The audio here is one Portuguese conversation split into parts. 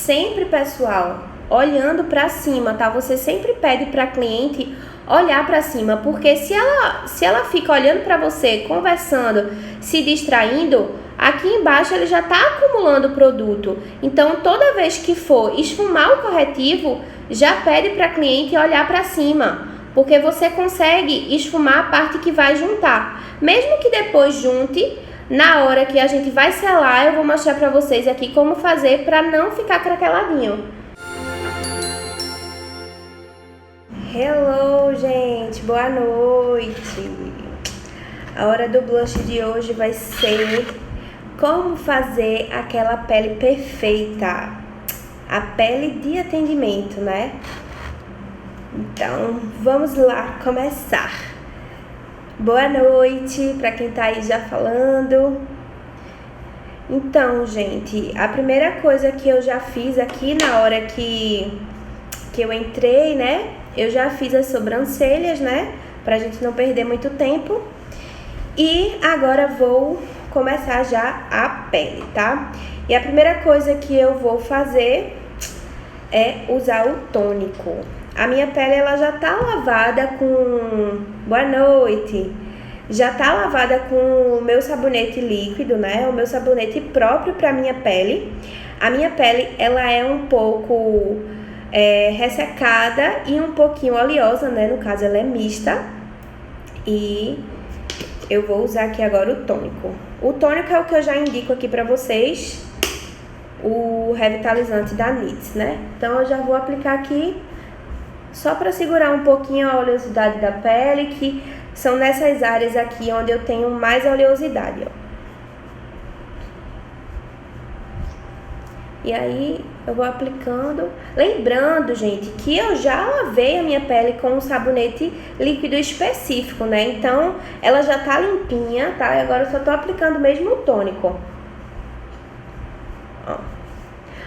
sempre, pessoal, olhando para cima, tá? Você sempre pede para a cliente olhar para cima, porque se ela fica olhando para você, conversando, se distraindo, aqui embaixo ele já está acumulando produto. Então, toda vez que for esfumar o corretivo, já pede para a cliente olhar para cima, porque você consegue esfumar a parte que vai juntar. Mesmo que depois junte, na hora que a gente vai selar, eu vou mostrar para vocês aqui como fazer para não ficar craqueladinho. Hello, gente, boa noite. A hora do blush de hoje vai ser como fazer aquela pele perfeita, a pele de atendimento, né? Então, vamos lá começar. Boa noite para quem tá aí já falando. Então, gente, a primeira coisa que eu já fiz aqui na hora que eu entrei, né? Eu já fiz as sobrancelhas, né? Pra gente não perder muito tempo. E agora vou começar já a pele, tá? E a primeira coisa que eu vou fazer é usar o tônico. A minha pele, ela já tá lavada com... Boa noite! Já tá lavada com o meu sabonete líquido, né? O meu sabonete próprio pra minha pele. A minha pele, ela é um pouco... ressecada e um pouquinho oleosa, né? No caso, ela é mista. E eu vou usar aqui agora o tônico. O tônico é o que eu já indico aqui pra vocês, o revitalizante da NYX, né? Então, eu já vou aplicar aqui só pra segurar um pouquinho a oleosidade da pele, que são nessas áreas aqui onde eu tenho mais oleosidade, ó. E aí, eu vou aplicando. Lembrando, gente, que eu já lavei a minha pele com um sabonete líquido específico, né? Então, ela já tá limpinha, tá? E agora eu só tô aplicando mesmo o tônico. Ó.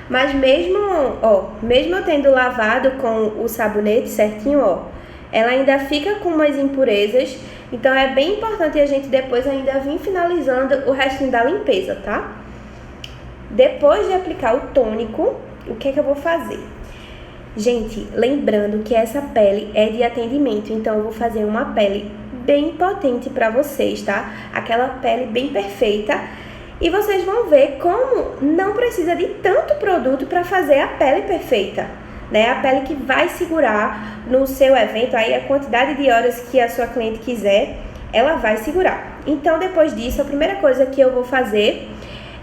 Mas mesmo eu tendo lavado com o sabonete certinho, ó, ela ainda fica com umas impurezas. Então, é bem importante a gente depois ainda vir finalizando o restinho da limpeza, tá? Depois de aplicar o tônico, o que é que eu vou fazer? Gente, lembrando que essa pele é de atendimento, então eu vou fazer uma pele bem potente pra vocês, tá? Aquela pele bem perfeita. E vocês vão ver como não precisa de tanto produto pra fazer a pele perfeita, né? A pele que vai segurar no seu evento, aí a quantidade de horas que a sua cliente quiser, ela vai segurar. Então, depois disso, a primeira coisa que eu vou fazer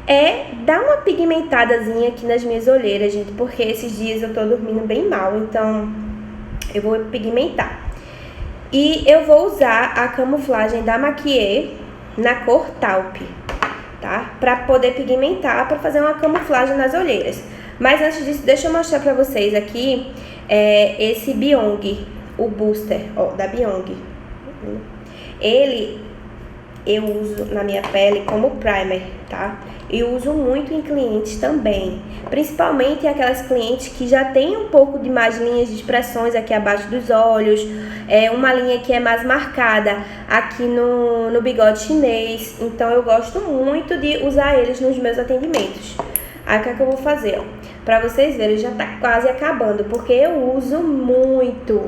é dar uma pigmentadazinha aqui nas minhas olheiras, gente, porque esses dias eu tô dormindo bem mal, então eu vou pigmentar. E eu vou usar a camuflagem da Maquier na cor taupe, tá? Pra poder pigmentar, pra fazer uma camuflagem nas olheiras. Mas antes disso, deixa eu mostrar pra vocês aqui esse Byung, o booster, ó, da Byung. Ele eu uso na minha pele como primer, tá? E uso muito em clientes também, principalmente aquelas clientes que já tem um pouco de mais linhas de expressões aqui abaixo dos olhos, uma linha que é mais marcada aqui no bigode chinês. Então eu gosto muito de usar eles nos meus atendimentos. Aí o que é que eu vou fazer, ó? Pra vocês verem, já tá quase acabando, porque eu uso muito.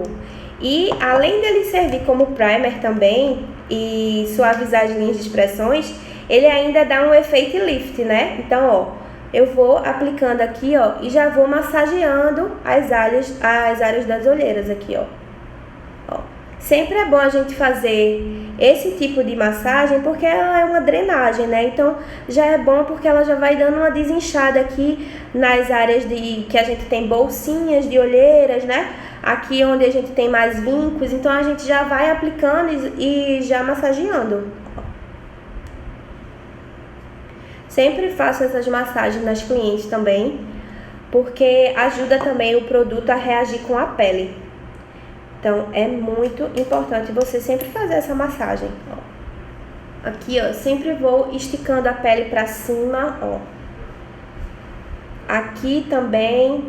E além dele servir como primer também e suavizar as linhas de expressões, ele ainda dá um efeito lift, né? Então, ó, eu vou aplicando aqui, ó, e já vou massageando as áreas das olheiras aqui, ó. Sempre é bom a gente fazer esse tipo de massagem porque ela é uma drenagem, né? Então, já é bom porque ela já vai dando uma desinchada aqui nas áreas que a gente tem bolsinhas de olheiras, né? Aqui onde a gente tem mais vincos, então a gente já vai aplicando e já massageando. Sempre faço essas massagens nas clientes também, porque ajuda também o produto a reagir com a pele. Então, é muito importante você sempre fazer essa massagem, ó. Aqui, ó, sempre vou esticando a pele pra cima, ó. Aqui também,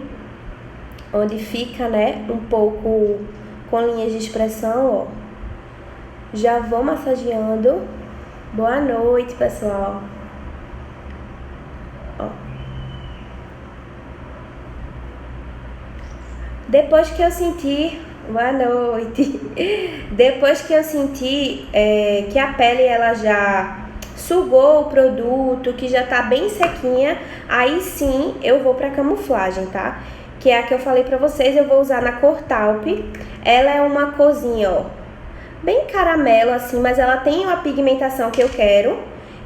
onde fica, né, um pouco com linhas de expressão, ó. Já vou massageando. Boa noite, pessoal. Ó. Depois que eu senti, boa noite, depois que eu senti que a pele ela já sugou o produto, que já tá bem sequinha, aí sim eu vou pra camuflagem, tá? Que é a que eu falei pra vocês, eu vou usar na cor taupe. Ela é uma corzinha, ó, bem caramelo assim, mas ela tem uma pigmentação que eu quero.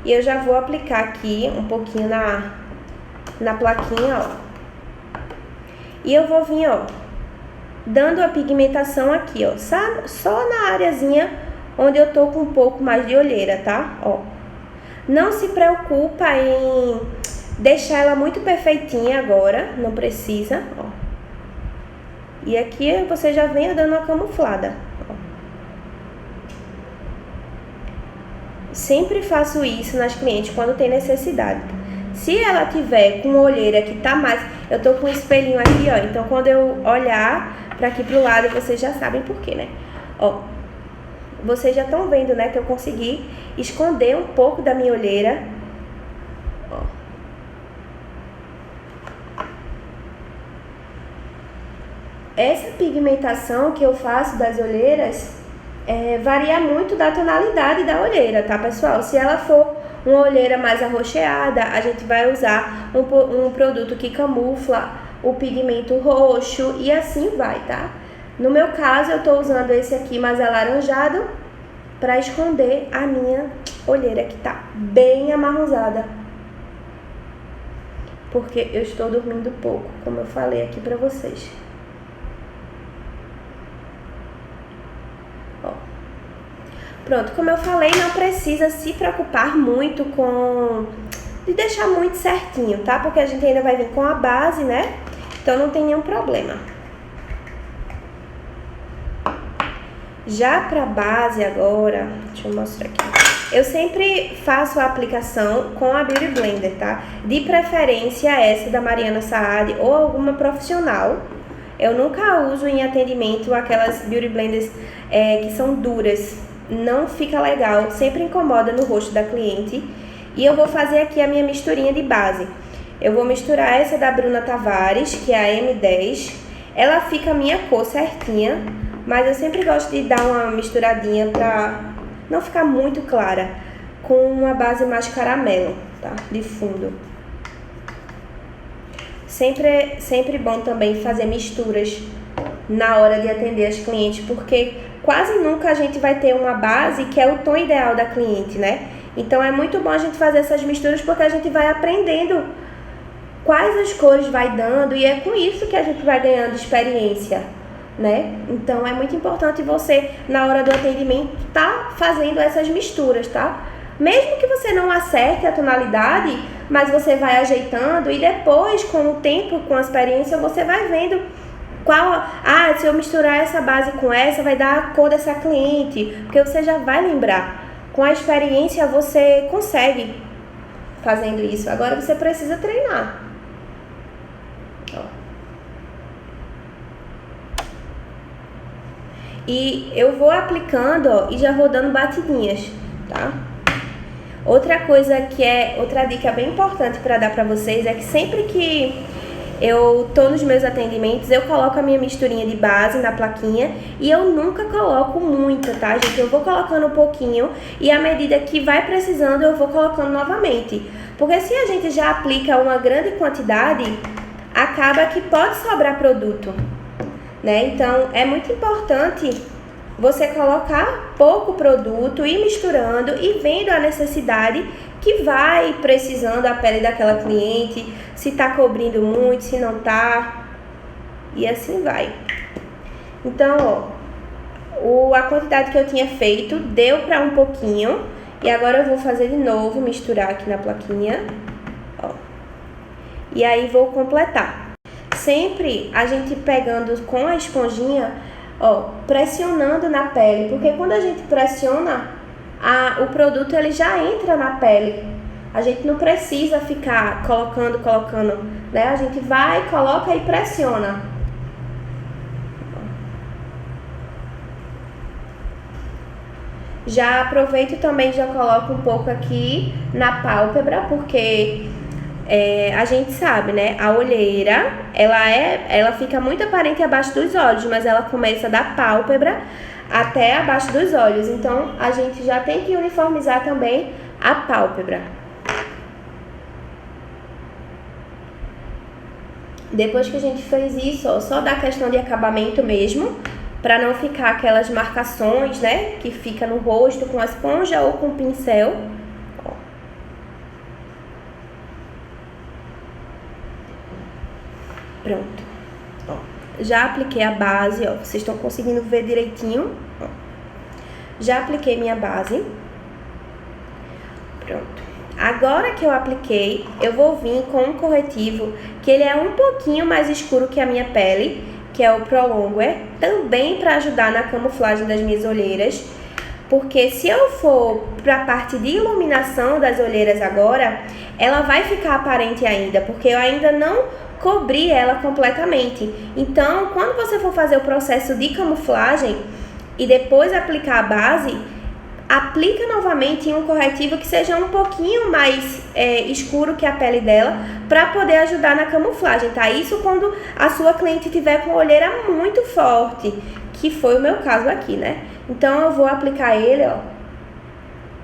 E eu já vou aplicar aqui um pouquinho na plaquinha, ó. E eu vou vir, ó, dando a pigmentação aqui, ó, só na areazinha onde eu tô com um pouco mais de olheira, tá? Ó. Não se preocupa em deixar ela muito perfeitinha agora, não precisa, ó. E aqui você já vem dando uma camuflada, ó. Sempre faço isso nas clientes quando tem necessidade. Se ela tiver com olheira que tá mais... Eu tô com um espelhinho aqui, ó, então quando eu olhar pra aqui pro lado, vocês já sabem por quê, né? Ó, vocês já estão vendo, né, que eu consegui esconder um pouco da minha olheira. Ó. Essa pigmentação que eu faço das olheiras varia muito da tonalidade da olheira, tá, pessoal? Se ela for uma olheira mais arroxeada, a gente vai usar um produto que camufla o pigmento roxo e assim vai, tá? No meu caso, eu tô usando esse aqui mais alaranjado para esconder a minha olheira que tá bem amarronzada. Porque eu estou dormindo pouco, como eu falei aqui pra vocês. Ó. Pronto, como eu falei, não precisa se preocupar muito de deixar muito certinho, tá? Porque a gente ainda vai vir com a base, né? Então não tem nenhum problema. Já pra base agora, deixa eu mostrar aqui. Eu sempre faço a aplicação com a Beauty Blender, tá? De preferência essa da Mariana Saad ou alguma profissional. Eu nunca uso em atendimento aquelas Beauty Blenders que são duras. Não fica legal, sempre incomoda no rosto da cliente. E eu vou fazer aqui a minha misturinha de base. Eu vou misturar essa da Bruna Tavares, que é a M10. Ela fica a minha cor certinha, mas eu sempre gosto de dar uma misturadinha pra não ficar muito clara, com uma base mais caramelo, tá? De fundo. Sempre bom também fazer misturas na hora de atender as clientes, porque quase nunca a gente vai ter uma base que é o tom ideal da cliente, né? Então é muito bom a gente fazer essas misturas porque a gente vai aprendendo quais as cores vai dando e é com isso que a gente vai ganhando experiência, né? Então é muito importante você, na hora do atendimento, tá fazendo essas misturas, tá? Mesmo que você não acerte a tonalidade, mas você vai ajeitando e depois, com o tempo, com a experiência, você vai vendo se eu misturar essa base com essa, vai dar a cor dessa cliente, porque você já vai lembrar. Com a experiência, você consegue fazendo isso. Agora você precisa treinar. Ó. E eu vou aplicando, ó, e já vou dando batidinhas, tá? Outra dica bem importante para dar para vocês é que sempre que eu tô nos meus atendimentos, eu coloco a minha misturinha de base na plaquinha e eu nunca coloco muita, tá, gente? Eu vou colocando um pouquinho e à medida que vai precisando, eu vou colocando novamente. Porque se a gente já aplica uma grande quantidade, acaba que pode sobrar produto, né? Então, é muito importante você colocar pouco produto, ir misturando e vendo a necessidade que vai precisando a pele daquela cliente, se tá cobrindo muito, se não tá, e assim vai. Então, ó, a quantidade que eu tinha feito deu pra um pouquinho, e agora eu vou fazer de novo, misturar aqui na plaquinha, ó, e aí vou completar. Sempre a gente pegando com a esponjinha, ó, pressionando na pele, porque quando a gente pressiona, o produto ele já entra na pele. A gente não precisa ficar colocando, né? A gente vai, coloca e pressiona. Já aproveito também, já coloco um pouco aqui na pálpebra, porque a gente sabe, né? A olheira, ela fica muito aparente abaixo dos olhos, mas ela começa da pálpebra até abaixo dos olhos. Então, a gente já tem que uniformizar também a pálpebra. Depois que a gente fez isso, ó, só dá questão de acabamento mesmo, para não ficar aquelas marcações, né? Que fica no rosto com a esponja ou com o pincel. Ó. Pronto. Ó. Já apliquei a base, ó. Vocês estão conseguindo ver direitinho? Ó. Já apliquei minha base. Pronto. Agora que eu apliquei, eu vou vir com um corretivo que ele é um pouquinho mais escuro que a minha pele, que é o Prolongwear, também para ajudar na camuflagem das minhas olheiras. Porque se eu for para a parte de iluminação das olheiras agora, ela vai ficar aparente ainda, porque eu ainda não cobri ela completamente. Então, quando você for fazer o processo de camuflagem e depois aplicar a base, aplica novamente em um corretivo que seja um pouquinho mais escuro que a pele dela, para poder ajudar na camuflagem, tá? Isso quando a sua cliente tiver com a olheira muito forte, que foi o meu caso aqui, né? Então, eu vou aplicar ele, ó.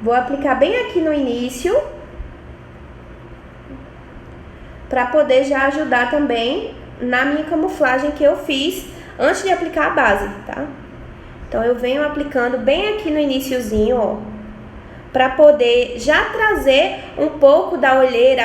Vou aplicar bem aqui no início, para poder já ajudar também na minha camuflagem que eu fiz antes de aplicar a base, tá? Então, eu venho aplicando bem aqui no iniciozinho, ó, para poder já trazer um pouco da olheira,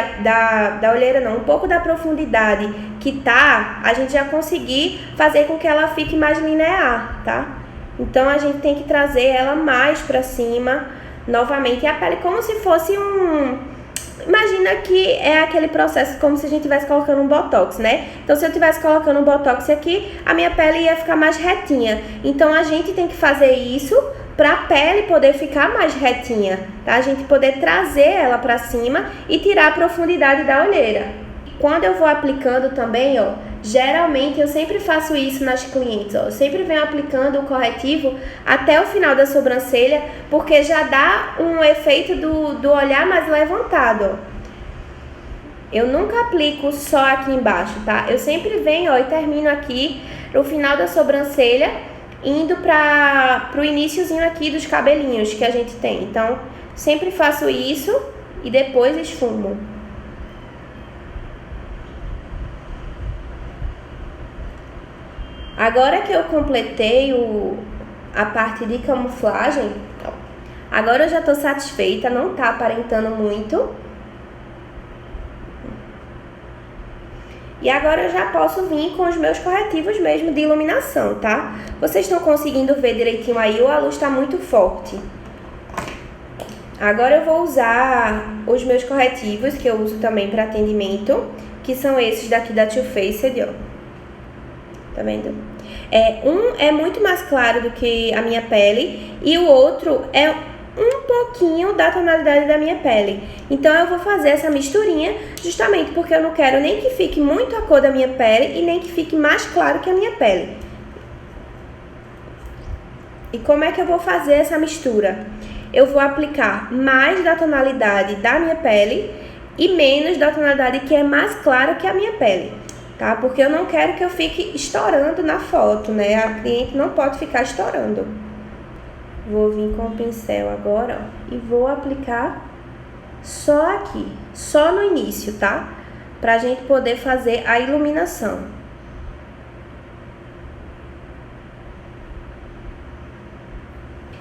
um pouco da profundidade que tá, a gente já conseguir fazer com que ela fique mais linear, tá? Então, a gente tem que trazer ela mais para cima, novamente, e a pele como se fosse Imagina que é aquele processo como se a gente estivesse colocando um botox, né? Então, se eu estivesse colocando um botox aqui, a minha pele ia ficar mais retinha. Então, a gente tem que fazer isso para a pele poder ficar mais retinha, tá? A gente poder trazer ela para cima e tirar a profundidade da olheira. Quando eu vou aplicando também, ó, geralmente eu sempre faço isso nas clientes, ó. Eu sempre venho aplicando o corretivo até o final da sobrancelha, porque já dá um efeito do olhar mais levantado, ó. Eu nunca aplico só aqui embaixo, tá? Eu sempre venho, ó, e termino aqui no final da sobrancelha, indo pro iniciozinho aqui dos cabelinhos que a gente tem. Então, sempre faço isso e depois esfumo. Agora que eu completei a parte de camuflagem, agora eu já tô satisfeita, não tá aparentando muito. E agora eu já posso vir com os meus corretivos mesmo de iluminação, tá? Vocês estão conseguindo ver direitinho aí ou a luz tá muito forte? Agora eu vou usar os meus corretivos, que eu uso também para atendimento, que são esses daqui da Too Faced, ó. Tá vendo? Um é muito mais claro do que a minha pele e o outro é um pouquinho da tonalidade da minha pele. Então, eu vou fazer essa misturinha justamente porque eu não quero nem que fique muito a cor da minha pele e nem que fique mais claro que a minha pele. E como é que eu vou fazer essa mistura? Eu vou aplicar mais da tonalidade da minha pele e menos da tonalidade que é mais clara que a minha pele, tá? Porque eu não quero que eu fique estourando na foto, né? A cliente não pode ficar estourando. Vou vir com o pincel agora, ó, e vou aplicar só aqui, só no início, tá? Pra gente poder fazer a iluminação.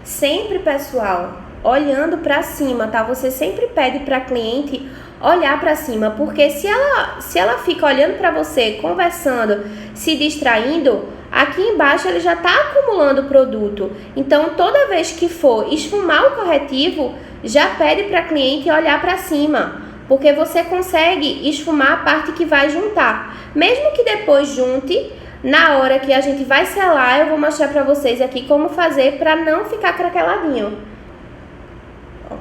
Sempre, pessoal, olhando pra cima, tá? Você sempre pede pra cliente olhar pra cima, porque se ela fica olhando pra você, conversando, se distraindo, aqui embaixo ele já tá acumulando produto. Então, toda vez que for esfumar o corretivo, já pede pra cliente olhar pra cima, porque você consegue esfumar a parte que vai juntar. Mesmo que depois junte, na hora que a gente vai selar, eu vou mostrar pra vocês aqui como fazer pra não ficar craqueladinho. Ó,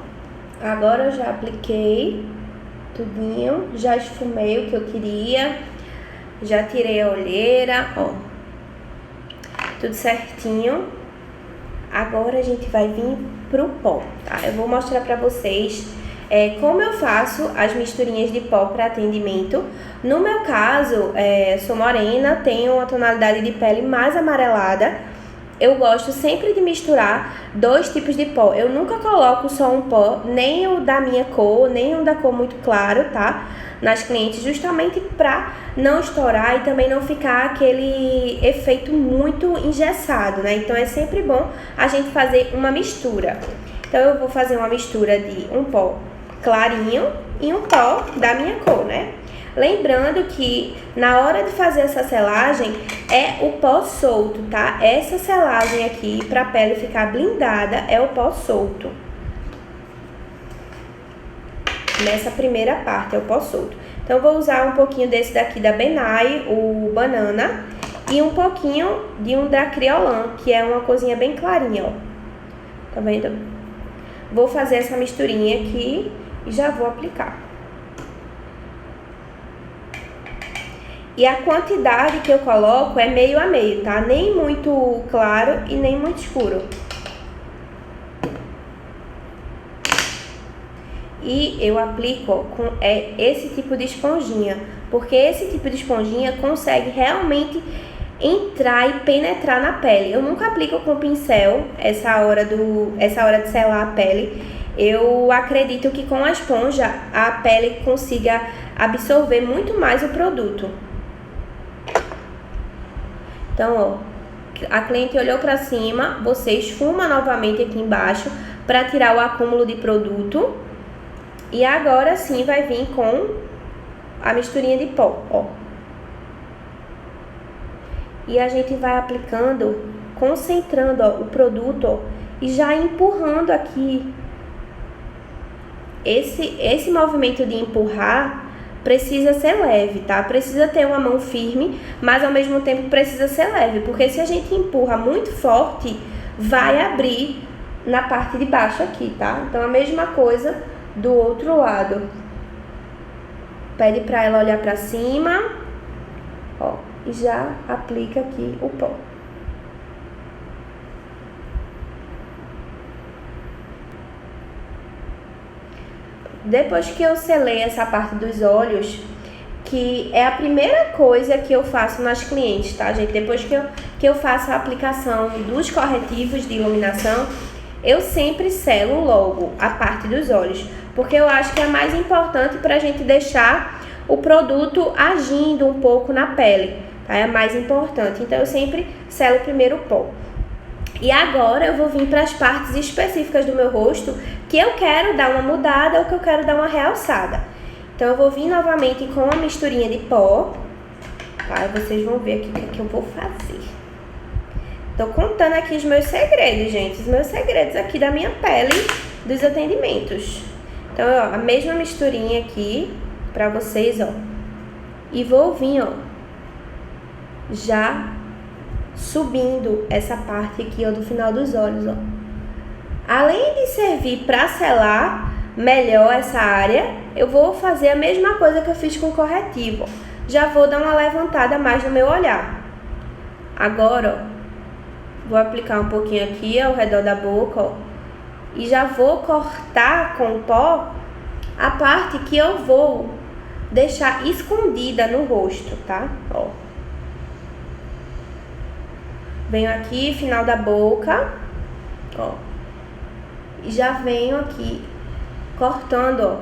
agora eu já apliquei tudinho, já esfumei o que eu queria, já tirei a olheira, ó, tudo certinho. Agora a gente vai vir pro pó, tá? Eu vou mostrar pra vocês como eu faço as misturinhas de pó para atendimento. No meu caso, sou morena, tenho uma tonalidade de pele mais amarelada. Eu gosto sempre de misturar 2 tipos de pó. Eu nunca coloco só um pó, nem o da minha cor, nem um da cor muito claro, tá? Nas clientes, justamente para não estourar e também não ficar aquele efeito muito engessado, né? Então é sempre bom a gente fazer uma mistura. Então eu vou fazer uma mistura de um pó clarinho e um pó da minha cor, né? Lembrando que na hora de fazer essa selagem é o pó solto, tá? Essa selagem aqui para a pele ficar blindada é o pó solto. Nessa primeira parte é o pó solto. Então eu vou usar um pouquinho desse daqui da Benai, o banana, e um pouquinho de um da Kryolan, que é uma corzinha bem clarinha, ó. Tá vendo? Vou fazer essa misturinha aqui e já vou aplicar. E a quantidade que eu coloco é meio a meio, tá? Nem muito claro e nem muito escuro. E eu aplico com esse tipo de esponjinha, porque esse tipo de esponjinha consegue realmente entrar e penetrar na pele. Eu nunca aplico com pincel essa hora de selar a pele. Eu acredito que com a esponja a pele consiga absorver muito mais o produto. Então, ó, a cliente olhou para cima, você esfuma novamente aqui embaixo para tirar o acúmulo de produto. E agora sim vai vir com a misturinha de pó, ó. E a gente vai aplicando, concentrando, ó, o produto, ó, e já empurrando aqui. Esse movimento de empurrar precisa ser leve, tá? Precisa ter uma mão firme, mas ao mesmo tempo precisa ser leve, porque se a gente empurra muito forte, vai abrir na parte de baixo aqui, tá? Então a mesma coisa do outro lado. Pede pra ela olhar pra cima, ó, e já aplica aqui o pó. Depois que eu selei essa parte dos olhos, que é a primeira coisa que eu faço nas clientes, tá, gente? Depois que eu faço a aplicação dos corretivos de iluminação, eu sempre selo logo a parte dos olhos, porque eu acho que é mais importante pra gente deixar o produto agindo um pouco na pele, tá? É mais importante. Então eu sempre selo primeiro o pó. E agora eu vou vir para as partes específicas do meu rosto que eu quero dar uma mudada ou que eu quero dar uma realçada. Então eu vou vir novamente com a misturinha de pó, tá? Vocês vão ver aqui o que eu vou fazer. Tô contando aqui os meus segredos, gente. Os meus segredos aqui da minha pele, dos atendimentos. Então, ó, a mesma misturinha aqui pra vocês, ó. E vou vir, ó, já subindo essa parte aqui, ó, do final dos olhos, ó. Além de servir pra selar melhor essa área, eu vou fazer a mesma coisa que eu fiz com o corretivo, ó. Já vou dar uma levantada mais no meu olhar. Agora, ó, vou aplicar um pouquinho aqui ao redor da boca, ó, e já vou cortar com o pó a parte que eu vou deixar escondida no rosto, tá? Ó. Venho aqui, final da boca, ó, e já venho aqui cortando, ó,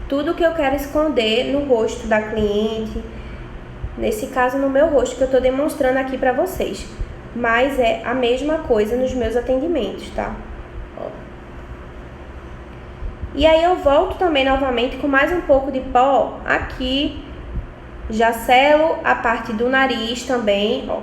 tudo que eu quero esconder no rosto da cliente. Nesse caso, no meu rosto, que eu tô demonstrando aqui pra vocês. Mas é a mesma coisa nos meus atendimentos, tá? Ó. E aí eu volto também novamente com mais um pouco de pó aqui. Já selo a parte do nariz também, ó.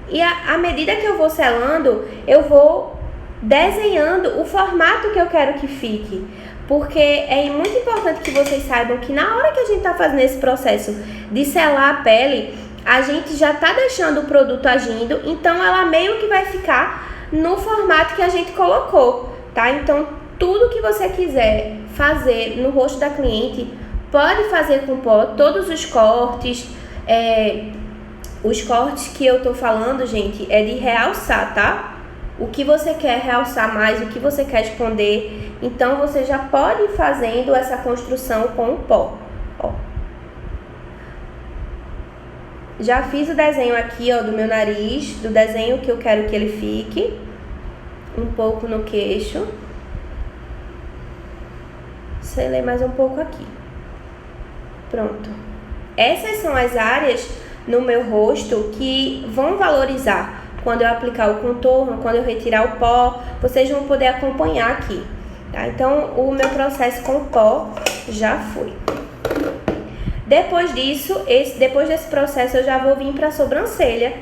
E à medida que eu vou selando, eu vou desenhando o formato que eu quero que fique. Porque é muito importante que vocês saibam que na hora que a gente tá fazendo esse processo de selar a pele, a gente já tá deixando o produto agindo, então ela meio que vai ficar no formato que a gente colocou, tá? Então, tudo que você quiser fazer no rosto da cliente, pode fazer com pó, todos os cortes, os cortes que eu tô falando, gente, é de realçar, tá? o que você quer realçar mais, o que você quer esconder. Então, você já pode ir fazendo essa construção com o pó. Ó. Já fiz o desenho aqui, ó, do meu nariz, do desenho que eu quero que ele fique. Um pouco no queixo. Selei mais um pouco aqui. Pronto. Essas são as áreas no meu rosto que vão valorizar quando eu aplicar o contorno, quando eu retirar o pó. Vocês vão poder acompanhar aqui, tá? Então, o meu processo com o pó já foi. Depois disso, depois desse processo, eu já vou vir para a sobrancelha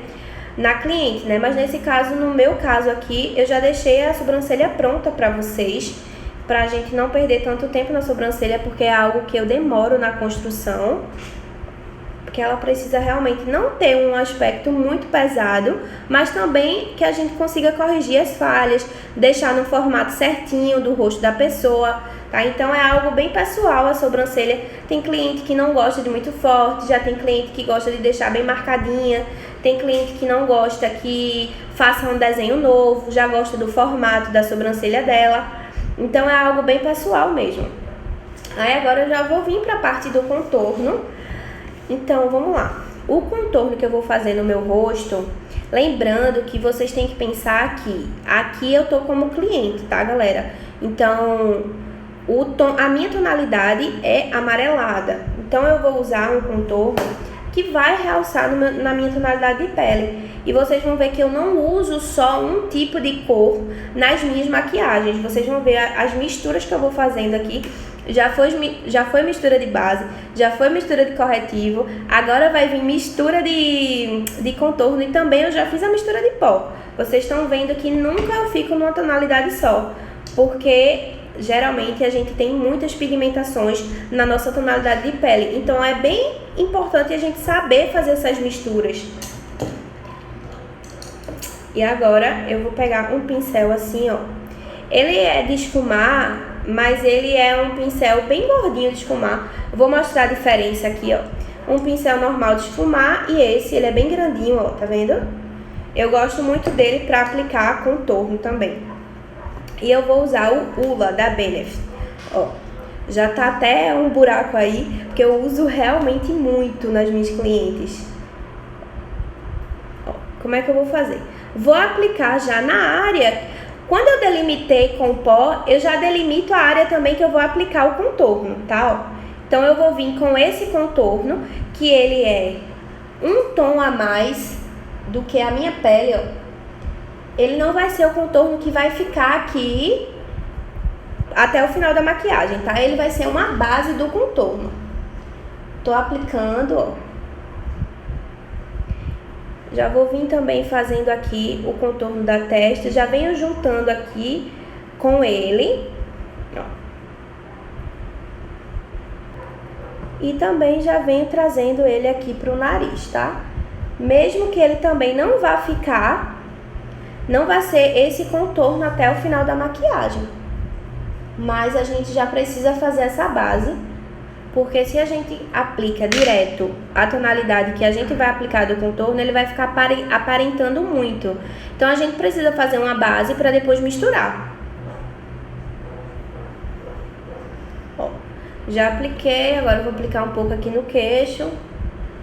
na cliente, né? Mas nesse caso, no meu caso aqui, eu já deixei a sobrancelha pronta para vocês, pra gente não perder tanto tempo na sobrancelha, porque é algo que eu demoro na construção, porque ela precisa realmente não ter um aspecto muito pesado, mas também que a gente consiga corrigir as falhas, deixar no formato certinho do rosto da pessoa, tá? Então é algo bem pessoal a sobrancelha. Tem cliente que não gosta de muito forte, já tem cliente que gosta de deixar bem marcadinha, tem cliente que não gosta que faça um desenho novo, já gosta do formato da sobrancelha dela. Então é algo bem pessoal mesmo. Aí agora eu já vou vir para a parte do contorno. Então vamos lá. O contorno que eu vou fazer no meu rosto, lembrando que vocês têm que pensar aqui eu tô como cliente, tá, galera? Então a minha tonalidade é amarelada. Então eu vou usar um contorno que vai realçar na minha tonalidade de pele. E vocês vão ver que eu não uso só um tipo de cor nas minhas maquiagens. Vocês vão ver as misturas que eu vou fazendo aqui. Já foi mistura de base, já foi mistura de corretivo. Agora vai vir mistura de contorno e também eu já fiz a mistura de pó. Vocês estão vendo que nunca eu fico numa tonalidade só, porque geralmente a gente tem muitas pigmentações na nossa tonalidade de pele. Então é bem importante a gente saber fazer essas misturas. E agora eu vou pegar um pincel assim, ó. Ele é de esfumar, mas ele é um pincel bem gordinho de esfumar. Eu vou mostrar a diferença aqui, ó. Um pincel normal de esfumar e esse, ele é bem grandinho, ó, tá vendo? Eu gosto muito dele pra aplicar contorno também. E eu vou usar o Ula da Benefit, ó. Já tá até um buraco aí, porque eu uso realmente muito nas minhas clientes. Ó, como é que eu vou fazer? Vou aplicar já na área. Quando eu delimitei com o pó, eu já delimito a área também que eu vou aplicar o contorno, tá? Ó. Então eu vou vir com esse contorno, que ele é um tom a mais do que a minha pele, ó. Ele não vai ser o contorno que vai ficar aqui até o final da maquiagem, tá? Ele vai ser uma base do contorno. Tô aplicando, ó. Já vou vir também fazendo aqui o contorno da testa. Já venho juntando aqui com ele, ó. E também já venho trazendo ele aqui pro nariz, tá? Mesmo que ele também não vá ficar, não vai ser esse contorno até o final da maquiagem. Mas a gente já precisa fazer essa base, porque se a gente aplica direto a tonalidade que a gente vai aplicar do contorno, ele vai ficar aparentando muito. Então a gente precisa fazer uma base para depois misturar. Ó, já apliquei, agora eu vou aplicar um pouco aqui no queixo.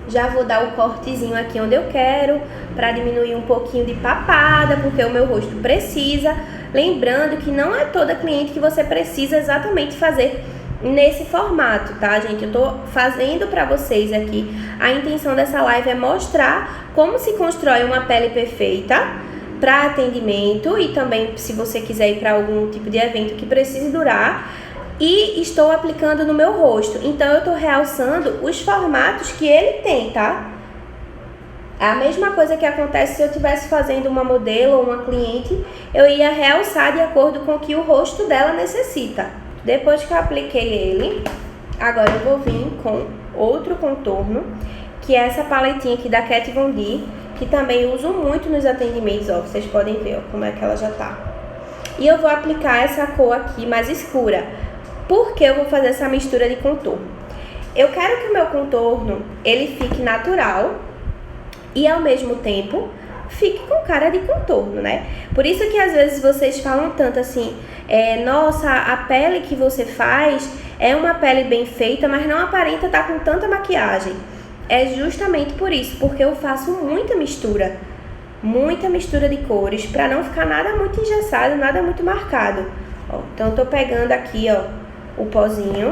Já vou dar o cortezinho aqui onde eu quero, para diminuir um pouquinho de papada, porque o meu rosto precisa. Lembrando que não é toda cliente que você precisa exatamente fazer nesse formato, tá, gente? Eu tô fazendo pra vocês aqui. A intenção dessa live é mostrar como se constrói uma pele perfeita para atendimento e também se você quiser ir para algum tipo de evento que precise durar. E estou aplicando no meu rosto, então eu tô realçando os formatos que ele tem, tá? É a mesma coisa que acontece se eu estivesse fazendo uma modelo ou uma cliente, eu ia realçar de acordo com o que o rosto dela necessita. Depois que eu apliquei ele, agora eu vou vir com outro contorno, que é essa paletinha aqui da Kat Von D, que também uso muito nos atendimentos, ó, vocês podem ver, ó, como é que ela já tá. E eu vou aplicar essa cor aqui mais escura, porque eu vou fazer essa mistura de contorno. Eu quero que o meu contorno, ele fique natural e ao mesmo tempo fique com cara de contorno, né? Por isso que às vezes vocês falam tanto assim, nossa, a pele que você faz é uma pele bem feita, mas não aparenta estar com tanta maquiagem. É justamente por isso, porque eu faço muita mistura de cores, para não ficar nada muito engessado, nada muito marcado. Ó, então eu tô pegando aqui, ó, o pozinho,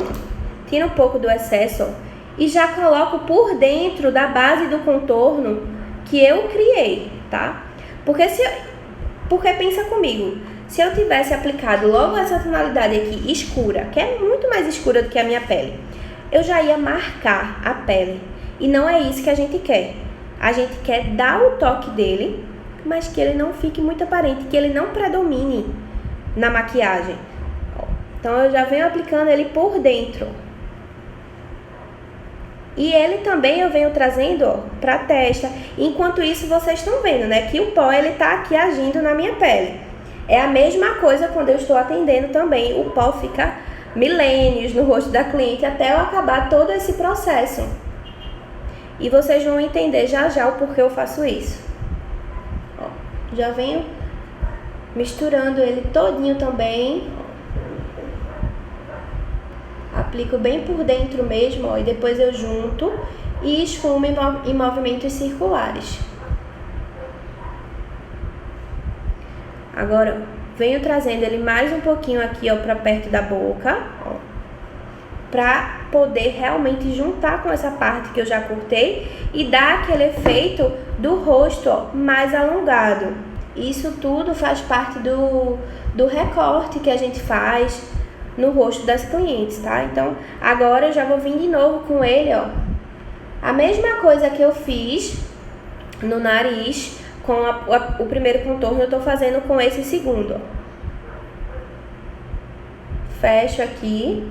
tiro um pouco do excesso, ó, e já coloco por dentro da base do contorno que eu criei, tá? Porque pensa comigo, se eu tivesse aplicado logo essa tonalidade aqui escura, que é muito mais escura do que a minha pele, eu já ia marcar a pele. E não é isso que a gente quer. A gente quer dar o toque dele, mas que ele não fique muito aparente, que ele não predomine na maquiagem. Então eu já venho aplicando ele por dentro. E ele também eu venho trazendo, ó, pra testa. Enquanto isso vocês estão vendo, né, que o pó ele tá aqui agindo na minha pele. É a mesma coisa quando eu estou atendendo também. O pó fica milênios no rosto da cliente até eu acabar todo esse processo. E vocês vão entender já já o porquê eu faço isso. Ó, já venho misturando ele todinho também. Aplico bem por dentro mesmo, ó, e depois eu junto e esfumo em movimentos circulares. Agora, venho trazendo ele mais um pouquinho aqui, ó, pra perto da boca, ó, pra poder realmente juntar com essa parte que eu já cortei e dar aquele efeito do rosto, ó, mais alongado. Isso tudo faz parte do recorte que a gente faz no rosto das clientes, tá? Então, agora eu já vou vir de novo com ele, ó. A mesma coisa que eu fiz no nariz com o primeiro contorno, eu tô fazendo com esse segundo, ó. Fecho aqui.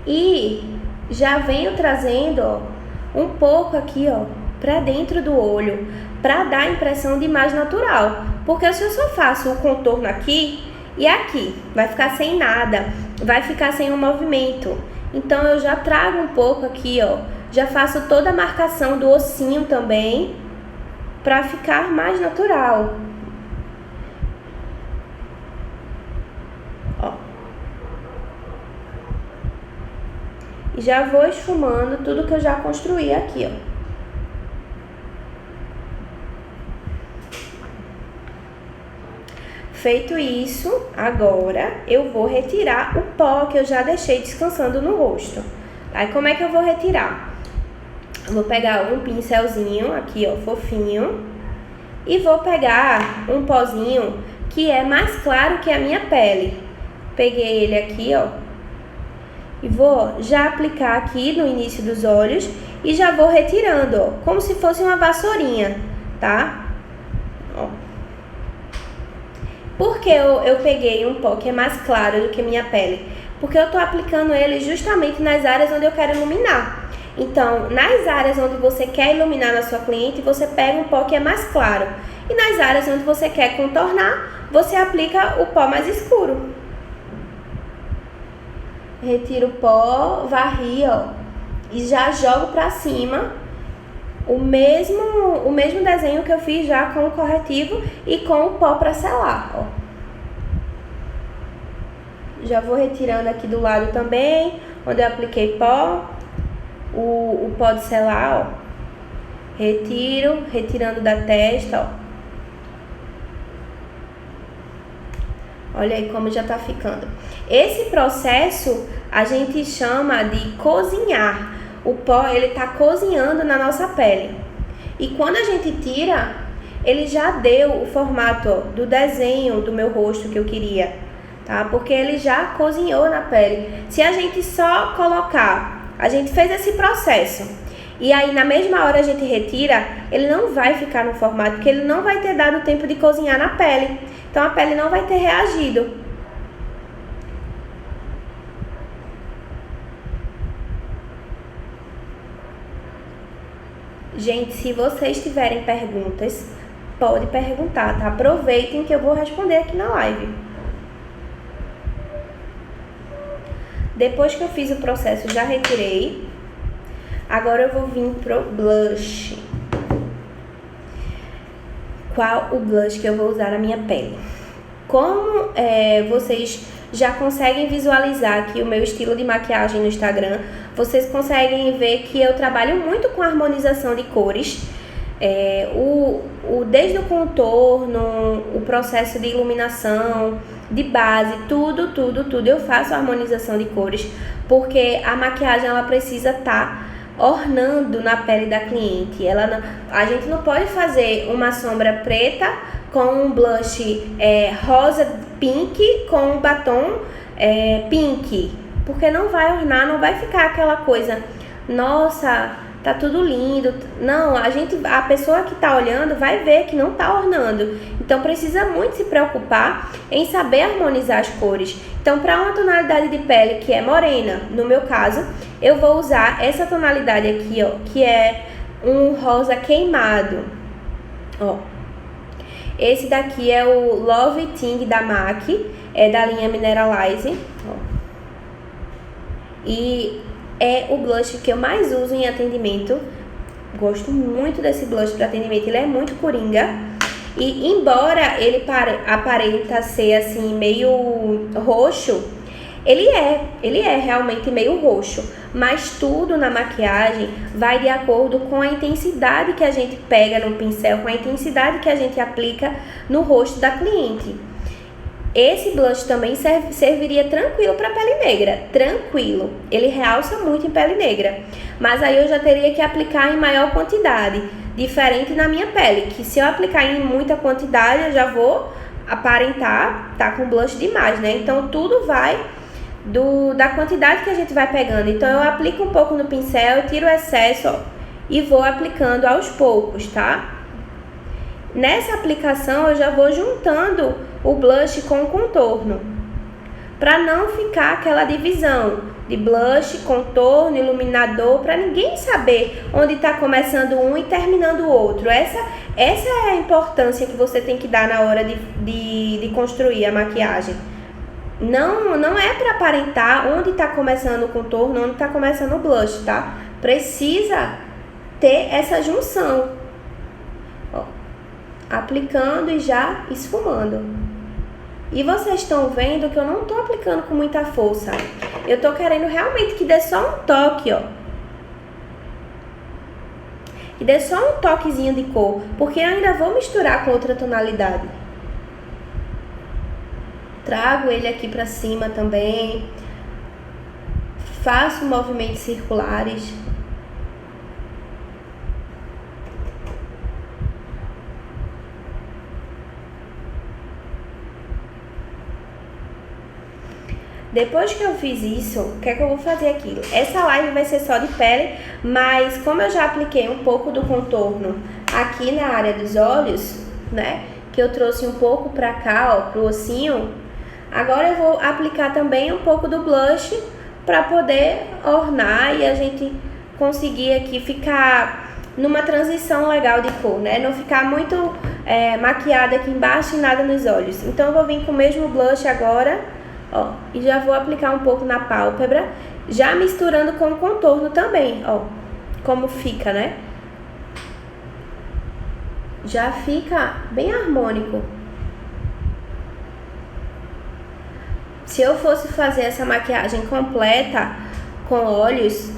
E já venho trazendo, ó, um pouco aqui, ó, pra dentro do olho, pra dar a impressão de mais natural. Porque se eu só faço o contorno aqui e aqui, vai ficar sem nada, vai ficar sem um movimento. Então eu já trago um pouco aqui, ó, já faço toda a marcação do ossinho também, pra ficar mais natural. Ó. E já vou esfumando tudo que eu já construí aqui, ó. Feito isso, agora eu vou retirar o pó que eu já deixei descansando no rosto. Aí como é que eu vou retirar? Eu vou pegar um pincelzinho aqui, ó, fofinho, e vou pegar um pozinho que é mais claro que a minha pele. Peguei ele aqui, ó, e vou já aplicar aqui no início dos olhos e já vou retirando, ó, como se fosse uma vassourinha, tá? Ó. Por que eu peguei um pó que é mais claro do que a minha pele? Porque eu tô aplicando ele justamente nas áreas onde eu quero iluminar. Então, nas áreas onde você quer iluminar na sua cliente, você pega um pó que é mais claro. E nas áreas onde você quer contornar, você aplica o pó mais escuro. Retiro o pó, varri, ó, e já jogo pra cima o mesmo desenho que eu fiz já com o corretivo e com o pó pra selar, ó. Já vou retirando aqui do lado também, onde eu apliquei pó, o pó de selar, ó. Retirando da testa, ó. Olha aí como já tá ficando. Esse processo a gente chama de cozinhar. O pó, ele tá cozinhando na nossa pele. E quando a gente tira, ele já deu o formato, ó, do desenho do meu rosto que eu queria, tá? Porque ele já cozinhou na pele. Se a gente só colocar, a gente fez esse processo, e aí na mesma hora a gente retira, ele não vai ficar no formato, porque ele não vai ter dado tempo de cozinhar na pele. Então a pele não vai ter reagido. Gente, se vocês tiverem perguntas, pode perguntar, tá? Aproveitem que eu vou responder aqui na live. Depois que eu fiz o processo, já retirei. Agora eu vou vir pro blush. qual o blush que eu vou usar na minha pele. Como vocês já conseguem visualizar aqui o meu estilo de maquiagem no Instagram, vocês conseguem ver que eu trabalho muito com harmonização de cores. Desde o contorno, o processo de iluminação, de base, tudo eu faço harmonização de cores, porque a maquiagem ela precisa estar ornando na pele da cliente. A gente não pode fazer uma sombra preta com um blush rosa pink com um batom pink, porque não vai ornar, não vai ficar aquela coisa, nossa, tá tudo lindo. Não, a pessoa que tá olhando vai ver que não tá ornando. Então precisa muito se preocupar em saber harmonizar as cores. Então, para uma tonalidade de pele que é morena, no meu caso, eu vou usar essa tonalidade aqui, ó, que é um rosa queimado. Ó. Esse daqui é o Love Ting da MAC, é da linha Mineralize. Ó. E é o blush que eu mais uso em atendimento. Gosto muito desse blush para atendimento, ele é muito coringa. E embora ele aparenta ser assim meio roxo, ele é realmente meio roxo. Mas tudo na maquiagem vai de acordo com a intensidade que a gente pega no pincel, com a intensidade que a gente aplica no rosto da cliente. Esse blush também serviria tranquilo para pele negra, tranquilo. Ele realça muito em pele negra, mas aí eu já teria que aplicar em maior quantidade, diferente na minha pele, que se eu aplicar em muita quantidade, eu já vou aparentar tá com blush demais, né? Então tudo vai da quantidade que a gente vai pegando. Então eu aplico um pouco no pincel, tiro o excesso, ó, e vou aplicando aos poucos, tá? Nessa aplicação eu já vou juntando o blush com o contorno, para não ficar aquela divisão de blush, contorno, iluminador, para ninguém saber onde está começando um e terminando o outro. Essa é a importância que você tem que dar na hora de construir a maquiagem. Não é para aparentar onde está começando o contorno, onde está começando o blush, tá? Precisa ter essa junção. Ó, aplicando e já esfumando. E vocês estão vendo que eu não tô aplicando com muita força. Eu tô querendo realmente que dê só um toque, ó. Que dê só um toquezinho de cor, porque eu ainda vou misturar com outra tonalidade. Trago ele aqui pra cima também. Faço movimentos circulares. Depois que eu fiz isso, o que é que eu vou fazer aqui? Essa live vai ser só de pele, mas como eu já apliquei um pouco do contorno aqui na área dos olhos, né? Que eu trouxe um pouco pra cá, ó, pro ossinho. Agora eu vou aplicar também um pouco do blush pra poder ornar e a gente conseguir aqui ficar numa transição legal de cor, né? Não ficar muito maquiada aqui embaixo e nada nos olhos. Então eu vou vir com o mesmo blush agora, ó, e já vou aplicar um pouco na pálpebra, já misturando com o contorno também, ó, como fica, né? Já fica bem harmônico. Se eu fosse fazer essa maquiagem completa com olhos,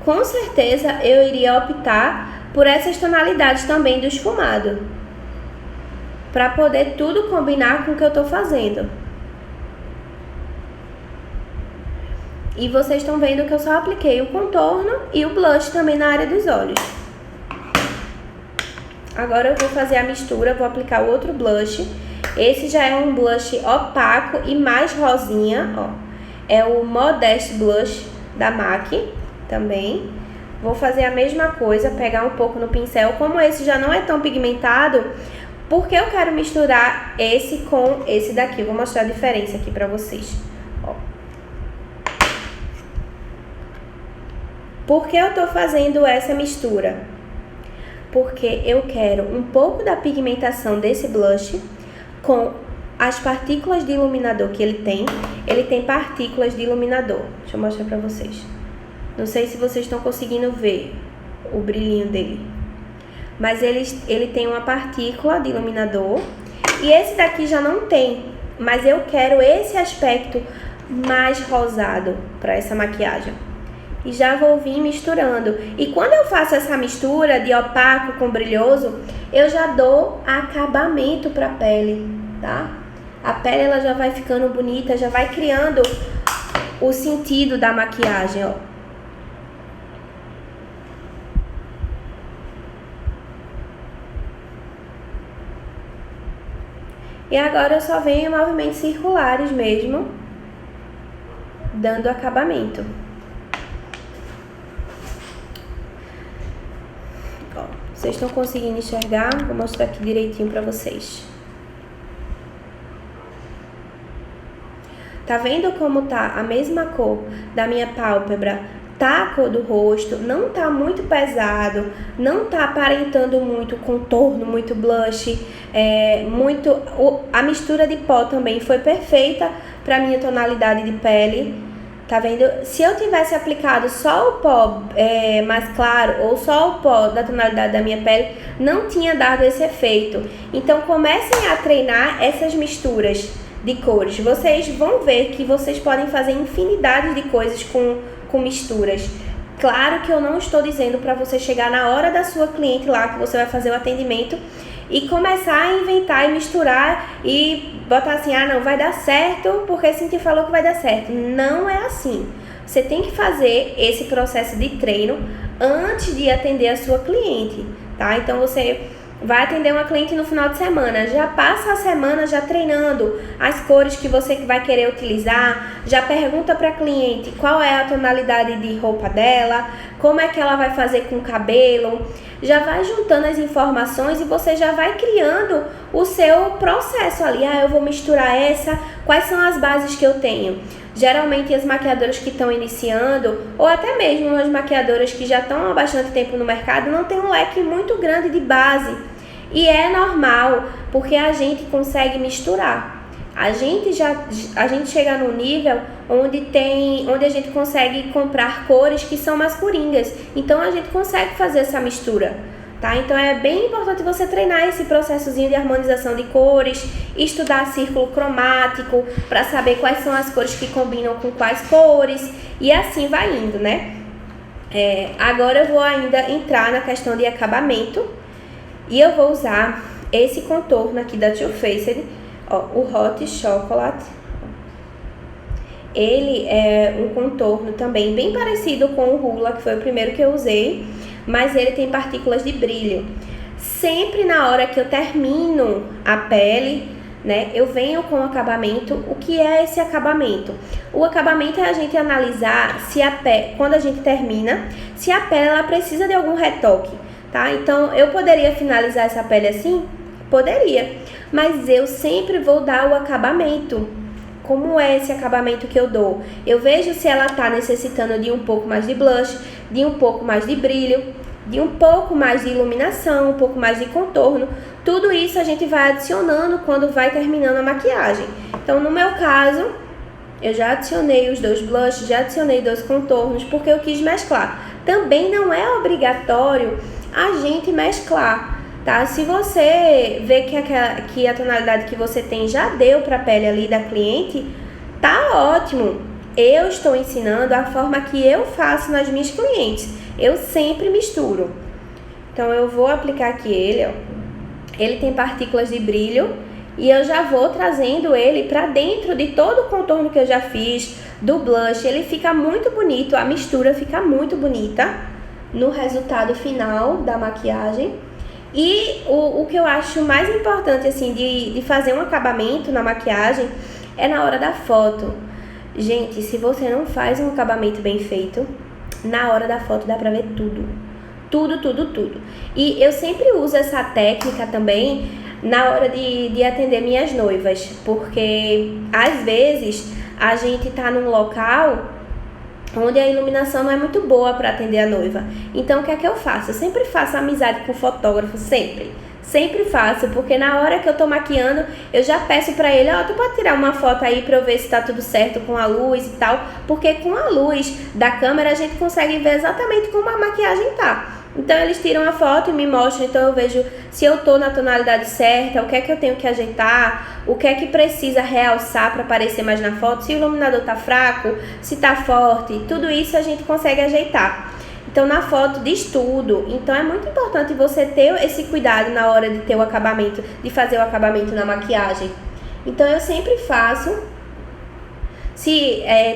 com certeza eu iria optar por essas tonalidades também do esfumado, para poder tudo combinar com o que eu tô fazendo. E vocês estão vendo que eu só apliquei o contorno e o blush também na área dos olhos. Agora eu vou fazer a mistura, vou aplicar o outro blush. Esse já é um blush opaco e mais rosinha, ó. É o Modest Blush da MAC também. Vou fazer a mesma coisa, pegar um pouco no pincel. Como esse já não é tão pigmentado, porque eu quero misturar esse com esse daqui. Vou mostrar a diferença aqui pra vocês, ó. Por que eu tô fazendo essa mistura? Porque eu quero um pouco da pigmentação desse blush com as partículas de iluminador que ele tem. Ele tem partículas de iluminador. Deixa eu mostrar pra vocês. Não sei se vocês estão conseguindo ver o brilhinho dele. mas ele tem uma partícula de iluminador. E esse daqui já não tem, mas eu quero esse aspecto mais rosado para essa maquiagem. E já vou vir misturando. E quando eu faço essa mistura de opaco com brilhoso, eu já dou acabamento para a pele, tá? A pele ela já vai ficando bonita, já vai criando o sentido da maquiagem, ó. E agora eu só venho em movimentos circulares mesmo, dando acabamento. Ó, vocês estão conseguindo enxergar? Vou mostrar aqui direitinho pra vocês. Tá vendo como tá a mesma cor da minha pálpebra? Tá a cor do rosto, não tá muito pesado, não tá aparentando muito contorno, muito blush, a mistura de pó também foi perfeita pra minha tonalidade de pele, tá vendo? Se eu tivesse aplicado só o pó mais claro ou só o pó da tonalidade da minha pele, não tinha dado esse efeito. Então comecem a treinar essas misturas de cores. Vocês vão ver que vocês podem fazer infinidade de coisas com misturas. Claro que eu não estou dizendo para você chegar na hora da sua cliente lá, que você vai fazer o atendimento, e começar a inventar e misturar e botar assim, ah, não, vai dar certo porque Cintia falou que vai dar certo. Não é assim. Você tem que fazer esse processo de treino antes de atender a sua cliente, tá? Então você vai atender uma cliente no final de semana, já passa a semana já treinando as cores que você vai querer utilizar, já pergunta para a cliente qual é a tonalidade de roupa dela, como é que ela vai fazer com o cabelo, já vai juntando as informações e você já vai criando o seu processo ali. Ah, eu vou misturar essa, quais são as bases que eu tenho? Geralmente as maquiadoras que estão iniciando, ou até mesmo as maquiadoras que já estão há bastante tempo no mercado, não tem um leque muito grande de base. E é normal, porque a gente consegue misturar. A gente chega num nível onde a gente consegue comprar cores que são mais coringas. Então a gente consegue fazer essa mistura, tá? Então é bem importante você treinar esse processozinho de harmonização de cores, estudar círculo cromático para saber quais são as cores que combinam com quais cores e assim vai indo, né? Agora eu vou ainda entrar na questão de acabamento e eu vou usar esse contorno aqui da Too Faced, ó, o Hot Chocolate. Ele é um contorno também bem parecido com o Hoola, que foi o primeiro que eu usei, mas ele tem partículas de brilho. Sempre na hora que eu termino a pele, né, eu venho com o acabamento. O que é esse acabamento? O acabamento é a gente analisar se a pele, quando a gente termina, se a pele ela precisa de algum retoque, tá? Então, eu poderia finalizar essa pele assim? Poderia, mas eu sempre vou dar o acabamento. Como é esse acabamento que eu dou? Eu vejo se ela tá necessitando de um pouco mais de blush, de um pouco mais de brilho, de um pouco mais de iluminação, um pouco mais de contorno. Tudo isso a gente vai adicionando quando vai terminando a maquiagem. Então, no meu caso, eu já adicionei os 2 blushes, já adicionei 2 contornos, porque eu quis mesclar. Também não é obrigatório a gente mesclar, tá? Se você vê que a tonalidade que você tem já deu para a pele ali da cliente, tá ótimo. Eu estou ensinando a forma que eu faço nas minhas clientes. Eu sempre misturo. Então, eu vou aplicar aqui ele, ó. Ele tem partículas de brilho e eu já vou trazendo ele para dentro de todo o contorno que eu já fiz, do blush. Ele fica muito bonito, a mistura fica muito bonita no resultado final da maquiagem. E o que eu acho mais importante, assim, de fazer um acabamento na maquiagem é na hora da foto. Gente, se você não faz um acabamento bem feito, na hora da foto dá pra ver tudo. Tudo, tudo, tudo. E eu sempre uso essa técnica também na hora de atender minhas noivas, porque às vezes a gente tá num local onde a iluminação não é muito boa para atender a noiva. Então, o que é que eu faço? Eu sempre faço amizade com o fotógrafo, sempre faço, porque na hora que eu tô maquiando, eu já peço pra ele, ó, tu pode tirar uma foto aí pra eu ver se tá tudo certo com a luz e tal, porque com a luz da câmera a gente consegue ver exatamente como a maquiagem tá. Então eles tiram a foto e me mostram, então eu vejo se eu tô na tonalidade certa, o que é que eu tenho que ajeitar, o que é que precisa realçar para aparecer mais na foto, se o iluminador tá fraco, se tá forte, tudo isso a gente consegue ajeitar. Então na foto diz tudo, então é muito importante você ter esse cuidado na hora de ter o acabamento, de fazer o acabamento na maquiagem. Então eu sempre faço.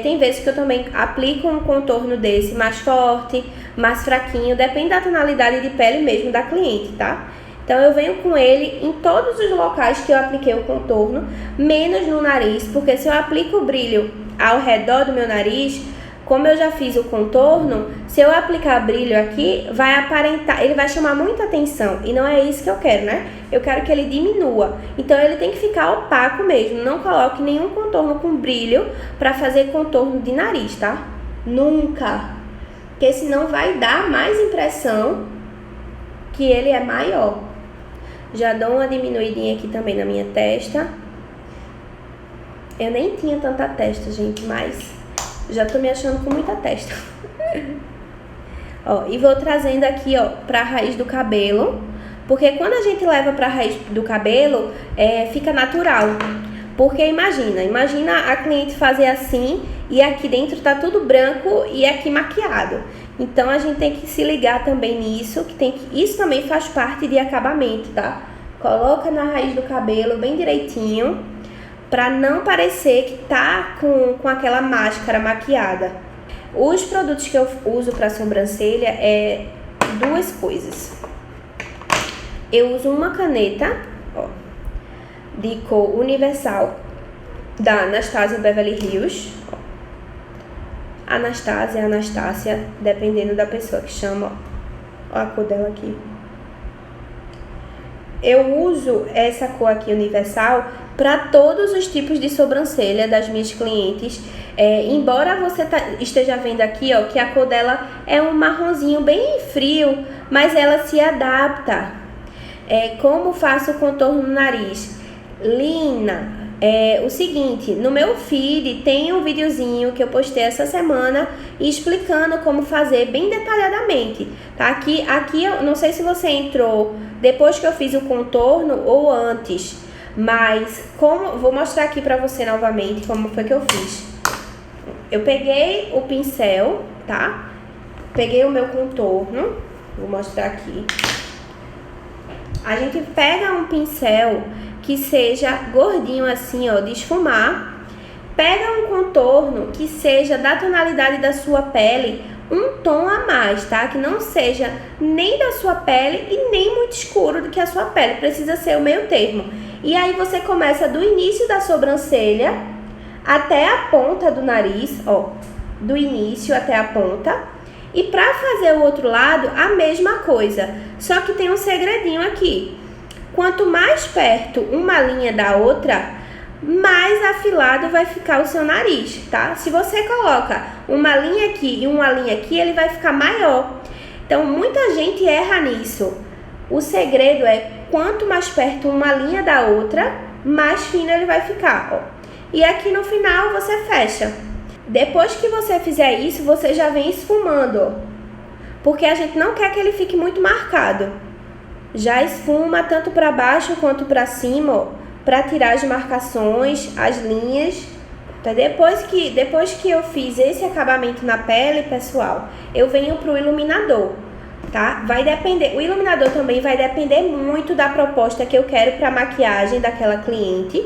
Tem vezes que eu também aplico um contorno desse mais forte, mais fraquinho, depende da tonalidade de pele mesmo da cliente, tá? Então eu venho com ele em todos os locais que eu apliquei o contorno, menos no nariz, porque se eu aplico o brilho ao redor do meu nariz, como eu já fiz o contorno, se eu aplicar brilho aqui, vai aparentar, ele vai chamar muita atenção e não é isso que eu quero, né? Eu quero que ele diminua. Então ele tem que ficar opaco mesmo, não coloque nenhum contorno com brilho para fazer contorno de nariz, tá? Nunca. Porque senão vai dar mais impressão que ele é maior. Já dou uma diminuidinha aqui também na minha testa. Eu nem tinha tanta testa, gente, mas já tô me achando com muita testa. Ó, e vou trazendo aqui, ó, pra raiz do cabelo. Porque quando a gente leva pra raiz do cabelo, fica natural. Porque imagina a cliente fazer assim e aqui dentro tá tudo branco e aqui maquiado. Então a gente tem que se ligar também nisso, isso também faz parte de acabamento, tá? Coloca na raiz do cabelo bem direitinho, para não parecer que tá com aquela máscara maquiada. Os produtos que eu uso para sobrancelha é duas coisas. Eu uso uma caneta, ó, de cor universal da Anastasia Beverly Hills. Ó. Anastácia, dependendo da pessoa que chama, ó a cor dela aqui. Eu uso essa cor aqui universal para todos os tipos de sobrancelha das minhas clientes. Embora você esteja vendo aqui, ó, que a cor dela é um marronzinho bem frio, mas ela se adapta. Como faço o contorno no nariz? Lina, o seguinte, no meu feed tem um videozinho que eu postei essa semana explicando como fazer bem detalhadamente, tá? Aqui eu não sei se você entrou depois que eu fiz o contorno ou antes, mas vou mostrar aqui pra você novamente como foi que eu fiz. Eu peguei o pincel, tá? Peguei o meu contorno, vou mostrar aqui. A gente pega um pincel que seja gordinho assim, ó, de esfumar. Pega um contorno que seja da tonalidade da sua pele, um tom a mais, tá? Que não seja nem da sua pele e nem muito escuro do que a sua pele. Precisa ser o meio termo. E aí você começa do início da sobrancelha até a ponta do nariz, ó. Do início até a ponta. E pra fazer o outro lado, a mesma coisa. Só que tem um segredinho aqui. Quanto mais perto uma linha da outra, mais afilado vai ficar o seu nariz, tá? Se você coloca uma linha aqui e uma linha aqui, ele vai ficar maior. Então, muita gente erra nisso. O segredo é quanto mais perto uma linha da outra, mais fino ele vai ficar, ó. E aqui no final você fecha. Depois que você fizer isso, você já vem esfumando, ó. Porque a gente não quer que ele fique muito marcado. Já esfuma tanto para baixo quanto para cima, ó, para tirar as marcações, as linhas. Então, depois que eu fiz esse acabamento na pele, pessoal, eu venho pro iluminador, tá? Vai depender, o iluminador também vai depender muito da proposta que eu quero para maquiagem daquela cliente.